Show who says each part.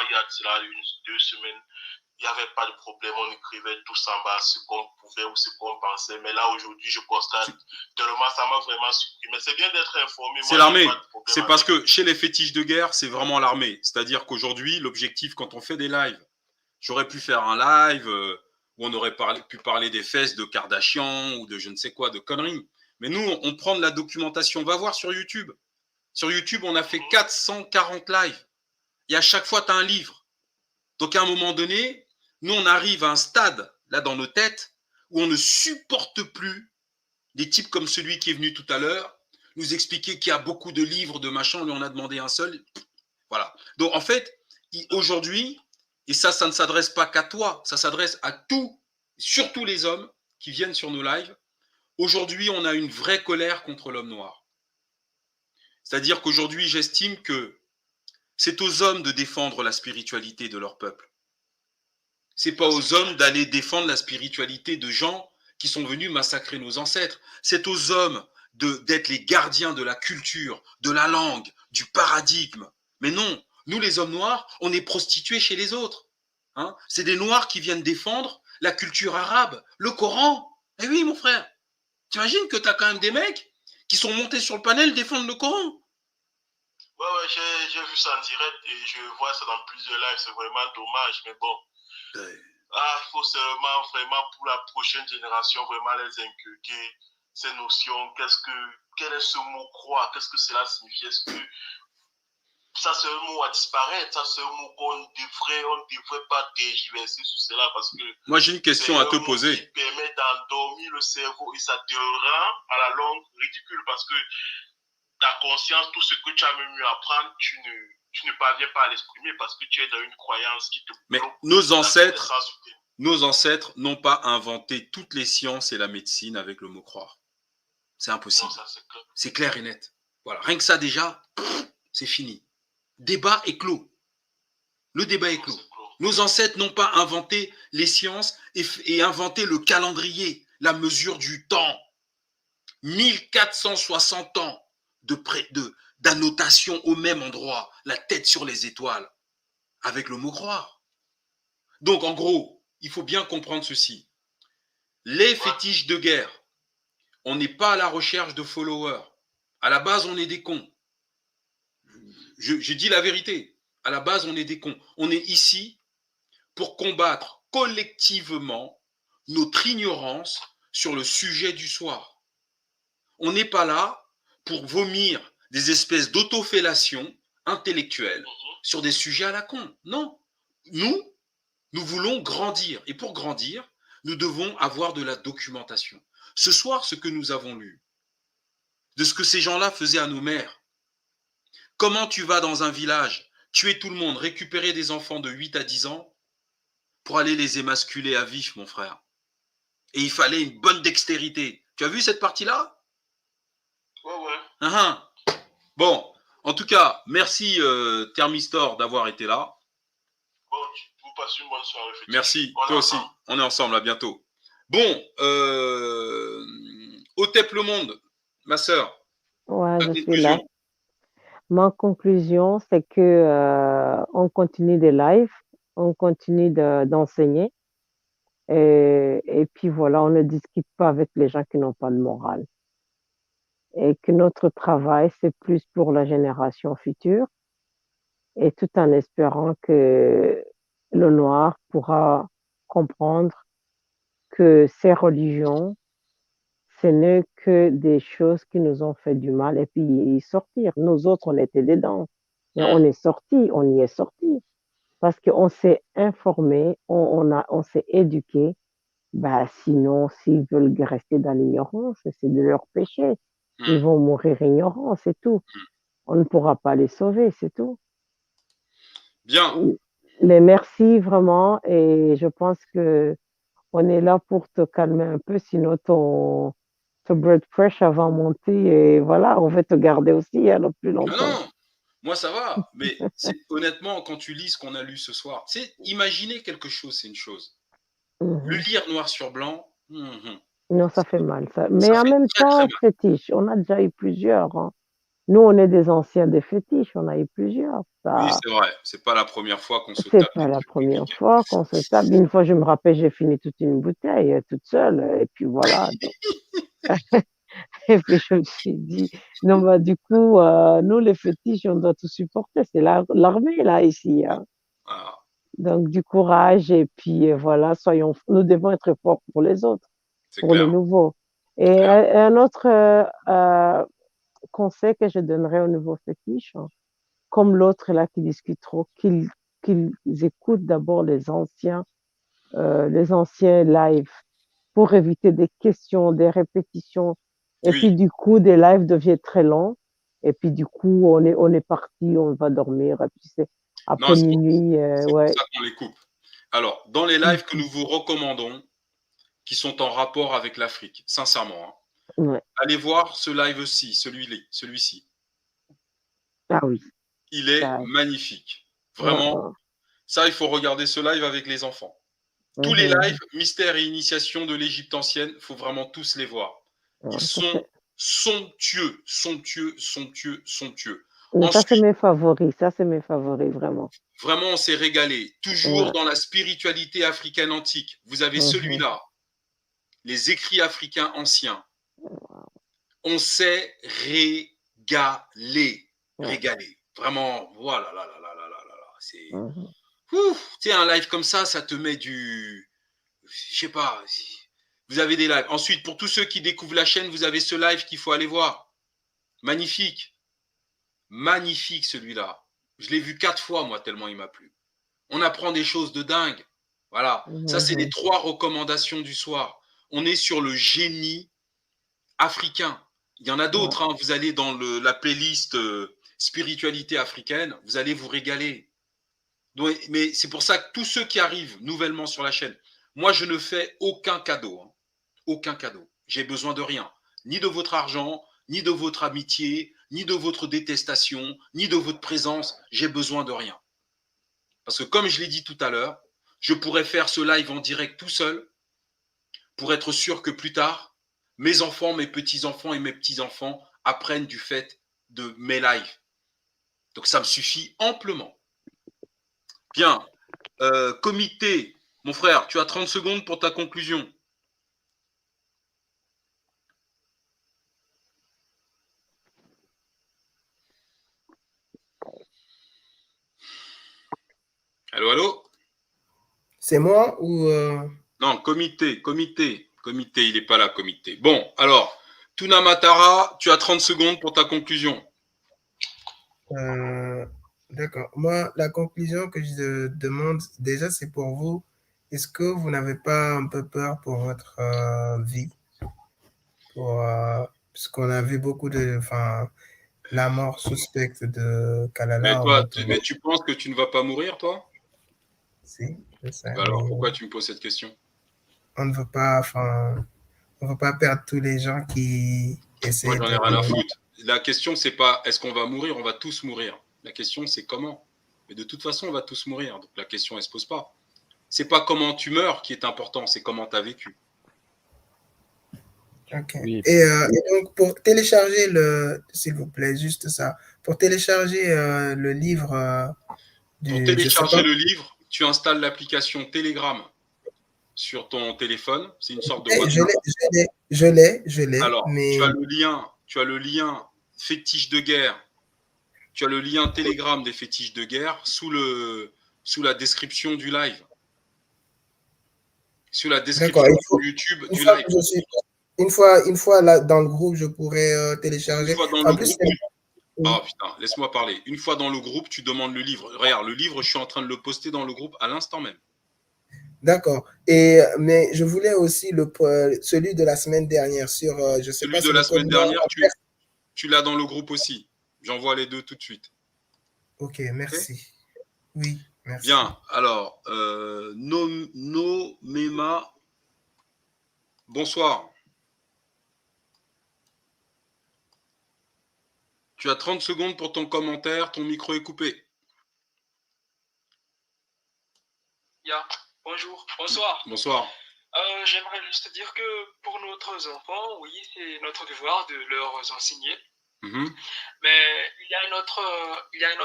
Speaker 1: il y a de cela 2 semaines, il n'y avait pas de problème, on écrivait tous en bas ce qu'on pouvait ou ce qu'on pensait. Mais là, aujourd'hui, je constate tellement, ça m'a vraiment surpris. Mais c'est bien d'être informé.
Speaker 2: C'est l'armée. C'est parce que chez les fétiches de guerre, c'est vraiment l'armée. C'est-à-dire qu'aujourd'hui, l'objectif, quand on fait des lives, j'aurais pu faire un live où on aurait pu parler des fesses de Kardashian ou de je ne sais quoi, de conneries. Mais nous, on prend de la documentation. On va voir sur YouTube. Sur YouTube, on a fait 440 lives. Et à chaque fois, tu as un livre. Donc, à un moment donné, nous, on arrive à un stade, là, dans nos têtes, où on ne supporte plus des types comme celui qui est venu tout à l'heure, nous expliquer qu'il y a beaucoup de livres, de machins, on lui en a demandé un seul. Voilà. Donc, en fait, aujourd'hui, et ça ne s'adresse pas qu'à toi, ça s'adresse à tous, surtout les hommes qui viennent sur nos lives. Aujourd'hui, on a une vraie colère contre l'homme noir. C'est-à-dire qu'aujourd'hui, j'estime que c'est aux hommes de défendre la spiritualité de leur peuple. C'est pas aux hommes d'aller défendre la spiritualité de gens qui sont venus massacrer nos ancêtres. C'est aux hommes d'être les gardiens de la culture, de la langue, du paradigme. Mais non, nous les hommes noirs, on est prostitués chez les autres. Hein, c'est des noirs qui viennent défendre la culture arabe, le Coran. Eh oui, mon frère, t'imagines que t'as quand même des mecs qui sont montés sur le panel défendre le Coran.
Speaker 1: Ouais, j'ai vu ça en direct et je vois ça dans plusieurs lives. C'est vraiment dommage, mais bon. Il faut seulement, vraiment, pour la prochaine génération, vraiment les inculquer ces notions. Quel est ce mot croire? Qu'est-ce que cela signifie? Est-ce que ça, c'est un mot à disparaître? Ça, c'est un mot qu'on ne devrait pas tergiverser sur cela parce que.
Speaker 2: Moi, j'ai une question à te poser.
Speaker 1: Qui permet d'endormir le cerveau et ça te rend à la longue ridicule parce que ta conscience, tout ce que tu as même eu à apprendre, tu ne parviens pas à l'exprimer parce que tu es dans une croyance qui te bloque.
Speaker 2: Mais nos ancêtres n'ont pas inventé toutes les sciences et la médecine avec le mot croire. C'est impossible. C'est clair et net. Voilà. Rien que ça déjà, c'est fini. Débat est clos. Le débat est clos. Nos ancêtres n'ont pas inventé les sciences et inventé le calendrier, la mesure du temps. 1460 ans d'annotation au même endroit, la tête sur les étoiles, avec le mot croire. Donc, en gros, il faut bien comprendre ceci. Les fétiches de guerre, on n'est pas à la recherche de followers. À la base, on est des cons. Je dis la vérité. À la base, on est des cons. On est ici pour combattre collectivement notre ignorance sur le sujet du soir. On n'est pas là pour vomir des espèces d'autofellation intellectuelle sur des sujets à la con. Non. Nous voulons grandir. Et pour grandir, nous devons avoir de la documentation. Ce soir, ce que nous avons lu, de ce que ces gens-là faisaient à nos mères. Comment tu vas dans un village, tuer tout le monde, récupérer des enfants de 8 à 10 ans pour aller les émasculer à vif, mon frère. Et il fallait une bonne dextérité. Tu as vu cette partie-là?
Speaker 1: Ouais.
Speaker 2: Bon, en tout cas, merci Thermistor d'avoir été là.
Speaker 1: Bon, vous passez une bonne soirée.
Speaker 2: Merci, toi aussi. On est ensemble, à bientôt. Bon, Otep le monde, ma sœur.
Speaker 3: Ouais, je suis là. Ma conclusion, c'est que on continue des lives, on continue d'enseigner. Et puis voilà, on ne discute pas avec les gens qui n'ont pas de morale. Et que notre travail, c'est plus pour la génération future. Et tout en espérant que le noir pourra comprendre que ces religions, ce n'est que des choses qui nous ont fait du mal et puis y sortir. Nous autres, on était dedans. Mais on est sortis, on y est sortis. Parce qu'on s'est informé, on s'est éduqué. Bah, sinon, s'ils veulent rester dans l'ignorance, c'est de leur péché. Ils vont mourir ignorants, c'est tout. On ne pourra pas les sauver, c'est tout.
Speaker 2: Bien.
Speaker 3: Mais merci vraiment et je pense que on est là pour te calmer un peu, sinon ton blood pressure va monter et voilà, on va te garder aussi le plus longtemps.
Speaker 2: Ah non, moi ça va, mais honnêtement, quand tu lis ce qu'on a lu ce soir, imaginer quelque chose, c'est une chose. Le lire noir sur blanc,
Speaker 3: non, ça fait mal. Ça. Mais en même temps, fétiche, on a déjà eu plusieurs. Hein. Nous, on est des anciens des fétiches, on a eu plusieurs.
Speaker 2: Oui,
Speaker 3: Ça,
Speaker 2: c'est vrai. C'est pas la première fois qu'on se
Speaker 3: c'est
Speaker 2: tape
Speaker 3: pas
Speaker 2: des
Speaker 3: la
Speaker 2: trucs
Speaker 3: première
Speaker 2: compliqués.
Speaker 3: fois qu'on se tape. Une fois, je me rappelle, j'ai fini toute une bouteille toute seule, et puis voilà. Donc, et puis je me suis dit, non, bah, du coup, nous, les fétiches, on doit tout supporter. C'est l'armée, là, ici, hein.
Speaker 2: Voilà,
Speaker 3: Donc, du courage, et puis voilà, nous devons être forts pour les autres,
Speaker 2: c'est
Speaker 3: pour les
Speaker 2: clair,
Speaker 3: nouveaux.
Speaker 2: c'est
Speaker 3: Et
Speaker 2: clair.
Speaker 3: un autre conseil que je donnerais aux nouveaux fétiches, hein, comme l'autre là qui discute trop, qu'ils écoutent d'abord les anciens lives pour éviter des questions, des répétitions. Et
Speaker 2: Oui,
Speaker 3: puis du coup, des lives deviennent très longs. Et puis du coup, on est parti, on va dormir. Et puis c'est
Speaker 2: non,
Speaker 3: après minuit,
Speaker 2: c'est pour
Speaker 3: ouais.
Speaker 2: ça qu'on les coupe. Alors, dans les lives que
Speaker 3: Mhm.
Speaker 2: nous vous recommandons, qui sont en rapport avec l'Afrique, sincèrement, hein,
Speaker 3: Ouais.
Speaker 2: allez voir ce live-ci, celui-ci.
Speaker 3: Ah oui,
Speaker 2: Il est
Speaker 3: ça,
Speaker 2: magnifique.
Speaker 3: ouais,
Speaker 2: Vraiment,
Speaker 3: ouais.
Speaker 2: ça, il faut regarder ce live avec les enfants. Tous les lives,
Speaker 3: Mhm.
Speaker 2: mystère et initiation de l'Égypte ancienne, il faut vraiment tous les voir. Ils
Speaker 3: Ouais,
Speaker 2: sont somptueux, somptueux, somptueux, somptueux.
Speaker 3: mais ça, c'est
Speaker 2: Ensuite,
Speaker 3: mes favoris. Ça, c'est mes favoris, vraiment.
Speaker 2: vraiment, on s'est régalé. Toujours
Speaker 3: Ouais.
Speaker 2: dans la spiritualité africaine antique. Vous avez
Speaker 3: Mhm.
Speaker 2: celui-là, les écrits africains anciens. On s'est régalé.
Speaker 3: Ouais.
Speaker 2: Régalé. Vraiment, voilà, là, là, là, là, là, là, là. C'est.
Speaker 3: Mhm.
Speaker 2: Ouf, tu sais, un live comme ça te met du. Je sais pas. Vous avez des lives. Ensuite, pour tous ceux qui découvrent la chaîne, vous avez ce live qu'il faut aller voir. Magnifique. Magnifique celui-là. Je l'ai vu 4 fois, moi, tellement il m'a plu. On apprend des choses de dingue. Voilà. Ça, c'est les
Speaker 3: Mhm.
Speaker 2: 3 recommandations du soir. On est sur le génie africain. Il y en a
Speaker 3: Ouais.
Speaker 2: d'autres. Hein. Vous allez dans la playlist spiritualité africaine, vous allez vous régaler. Donc, mais c'est pour ça que tous ceux qui arrivent nouvellement sur la chaîne, moi, je ne fais aucun cadeau. Hein. Aucun cadeau. J'ai besoin de rien. Ni de votre argent, ni de votre amitié, ni de votre détestation, ni de votre présence. J'ai besoin de rien. Parce que comme je l'ai dit tout à l'heure, je pourrais faire ce live en direct tout seul pour être sûr que plus tard, mes enfants, mes petits-enfants et mes petits-enfants apprennent du fait de mes lives. Donc ça me suffit amplement. Bien, comité, mon frère, tu as 30 secondes pour ta conclusion. Allô, allô?
Speaker 4: C'est moi ou
Speaker 2: Non, comité, il n'est pas là, comité. Bon, alors, Tuna Matara, tu as 30 secondes pour ta conclusion.
Speaker 4: D'accord. Moi, la conclusion que je demande déjà, c'est pour vous. Est-ce que vous n'avez pas un peu peur pour votre vie? Parce qu'on a vu beaucoup la mort suspecte de
Speaker 2: Mais
Speaker 4: Kalala en
Speaker 2: toi,
Speaker 4: Motoba.
Speaker 2: mais tu penses que tu ne vas pas mourir, toi?
Speaker 4: Si, je sais,
Speaker 2: Alors,
Speaker 4: mais
Speaker 2: pourquoi tu me poses cette question?
Speaker 4: on ne veut pas, on veut pas perdre tous les gens qui
Speaker 2: Moi,
Speaker 4: essaient
Speaker 2: j'en ai
Speaker 4: de.
Speaker 2: rien à foutre. La question, c'est pas est-ce qu'on va mourir, on va tous mourir. La question, c'est comment. Mais de toute façon, on va tous mourir. Donc la question, elle se pose pas. C'est pas comment tu meurs qui est important, c'est comment tu as vécu.
Speaker 4: Ok.
Speaker 5: Oui,
Speaker 4: Et donc, pour télécharger s'il vous plaît, juste ça, pour télécharger le livre
Speaker 2: Pour
Speaker 4: je sais pas,
Speaker 2: télécharger le livre, tu installes l'application Telegram sur ton téléphone. C'est une sorte de
Speaker 4: je
Speaker 2: WhatsApp.
Speaker 4: je l'ai,
Speaker 2: Alors,
Speaker 4: mais
Speaker 2: tu as le lien fétiche de guerre. Tu as le lien Telegram des fétiches de guerre sous la description du live. Sous la
Speaker 4: d'accord,
Speaker 2: description sur YouTube
Speaker 4: une
Speaker 2: du
Speaker 4: fois
Speaker 2: live.
Speaker 4: que je suis, une fois là dans le groupe, je pourrais
Speaker 2: Une
Speaker 4: télécharger.
Speaker 2: fois dans le
Speaker 4: En plus,
Speaker 2: groupe,
Speaker 4: oui,
Speaker 2: ah putain, laisse-moi parler. Une fois dans le groupe, tu demandes le livre. Regarde, le livre, je suis en train de le poster dans le groupe à l'instant même.
Speaker 4: d'accord. Mais je voulais aussi celui de la semaine dernière sur, je sais
Speaker 2: Celui
Speaker 4: pas,
Speaker 2: de
Speaker 4: c'est
Speaker 2: la
Speaker 4: le code
Speaker 2: semaine
Speaker 4: noir.
Speaker 2: dernière, tu l'as dans le groupe aussi. J'envoie les deux tout de suite.
Speaker 4: Ok,
Speaker 2: Okay.
Speaker 4: merci. Oui, merci.
Speaker 2: Bien, alors, Nomema, bonsoir. Tu as 30 secondes pour ton commentaire, ton micro est coupé.
Speaker 6: Yeah. Bonjour, bonsoir.
Speaker 2: Bonsoir.
Speaker 6: J'aimerais juste dire que pour nos enfants, oui, c'est notre devoir de leur enseigner
Speaker 2: Mhm.
Speaker 6: Mais il y a une autre